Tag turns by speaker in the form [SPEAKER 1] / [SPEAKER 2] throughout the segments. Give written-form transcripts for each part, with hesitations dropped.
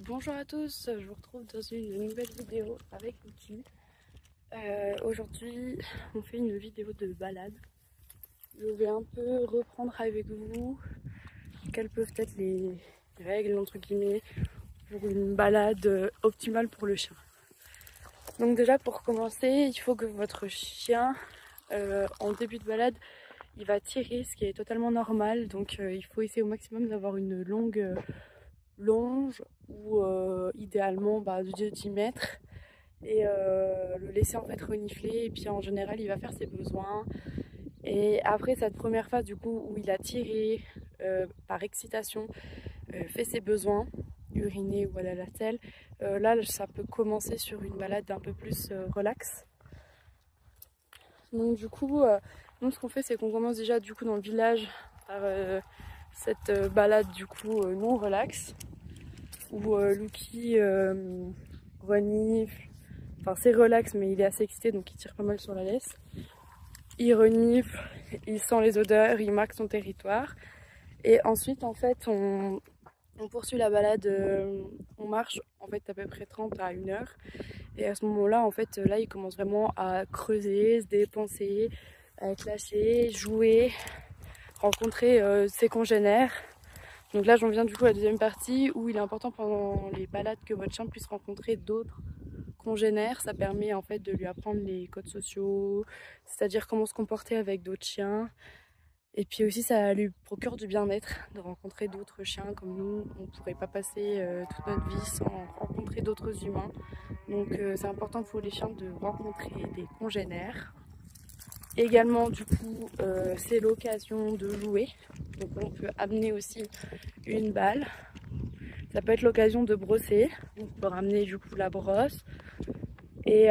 [SPEAKER 1] Bonjour à tous, je vous retrouve dans une nouvelle vidéo avec Niki. Aujourd'hui on fait une vidéo de balade. Je vais un peu reprendre avec vous quelles peuvent être les règles entre guillemets pour une balade optimale pour le chien. Donc déjà pour commencer, il faut que votre chien en début de balade il va tirer, ce qui est totalement normal. Donc il faut essayer au maximum d'avoir une longue longe ou idéalement de 10 mètres et le laisser en fait renifler, et puis en général il va faire ses besoins. Et après cette première phase du coup où il a tiré par excitation, fait ses besoins, uriner ou aller à la selle, là ça peut commencer sur une balade un peu plus relax. Donc du coup nous ce qu'on fait, c'est qu'on commence déjà du coup dans le village par cette balade du coup non relax, où Lucky renifle, enfin c'est relax mais il est assez excité donc il tire pas mal sur la laisse. Il renifle, il sent les odeurs, il marque son territoire et ensuite en fait on poursuit la balade, on marche en fait à peu près 30 à 1 heure et à ce moment là en fait là il commence vraiment à creuser, se dépenser, à être lâché, jouer, rencontrer ses congénères. Donc là j'en viens du coup à la deuxième partie où il est important pendant les balades que votre chien puisse rencontrer d'autres congénères. Ça permet en fait de lui apprendre les codes sociaux, c'est-à-dire comment se comporter avec d'autres chiens. Et puis aussi ça lui procure du bien-être de rencontrer d'autres chiens comme nous. On ne pourrait pas passer toute notre vie sans rencontrer d'autres humains. Donc c'est important pour les chiens de rencontrer des congénères. Également du coup c'est l'occasion de jouer, donc on peut amener aussi une balle. Ça peut être l'occasion de brosser, on peut ramener du coup la brosse et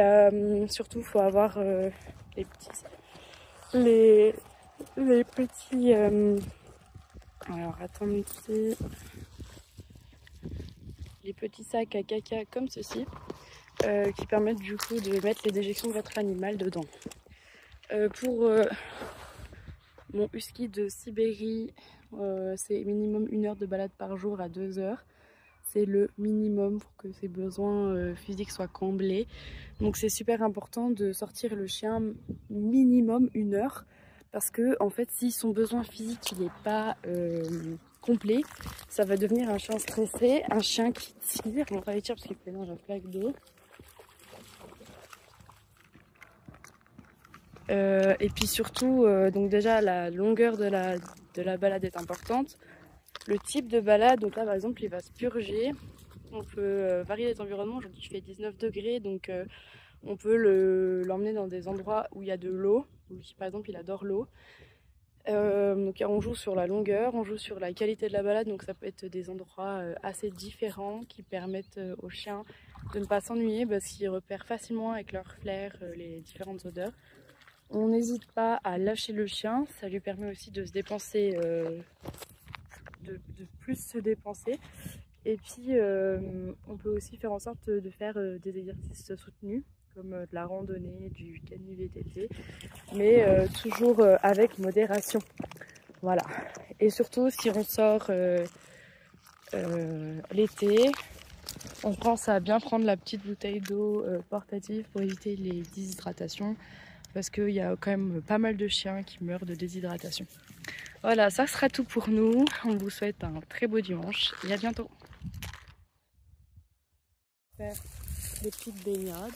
[SPEAKER 1] surtout il faut avoir les petits alors attendez, les petits sacs à caca comme ceci qui permettent du coup de mettre les déjections de votre animal dedans. Pour mon husky de Sibérie, c'est minimum 1 heure de balade par jour à 2 heures. C'est le minimum pour que ses besoins physiques soient comblés. Donc c'est super important de sortir le chien minimum 1 heure. Parce que en fait si son besoin physique n'est pas complet, ça va devenir un chien stressé, un chien qui tire. On va aller tirer parce qu'il mélange un flaque d'eau. Et puis surtout, donc déjà la longueur de la balade est importante. Le type de balade, donc là par exemple il va se purger. On peut varier les environnements. Aujourd'hui il fait 19 degrés, donc on peut l'emmener dans des endroits où il y a de l'eau. Par exemple il adore l'eau. Donc on joue sur la longueur, on joue sur la qualité de la balade. Donc ça peut être des endroits assez différents qui permettent aux chiens de ne pas s'ennuyer parce qu'ils repèrent facilement avec leur flair les différentes odeurs. On n'hésite pas à lâcher le chien, ça lui permet aussi de se dépenser, de plus se dépenser. Et puis on peut aussi faire en sorte de faire des exercices soutenus, comme de la randonnée, du cani-VTT, mais toujours avec modération. Voilà. Et surtout si on sort l'été, on pense à bien prendre la petite bouteille d'eau portative pour éviter les déshydratations. Parce qu'il y a quand même pas mal de chiens qui meurent de déshydratation. Voilà, ça sera tout pour nous. On vous souhaite un très beau dimanche et à bientôt. Faire des petites baignades.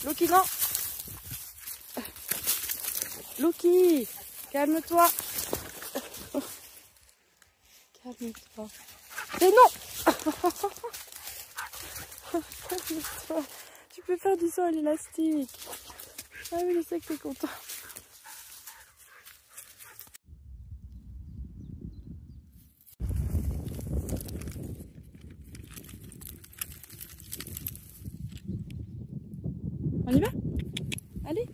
[SPEAKER 1] Loki, non. Loki, calme-toi. Calme-toi. Et non. Calme-toi. Tu peux faire du sol élastique. Ah oui, je sais que t'es content. On y va? Allez!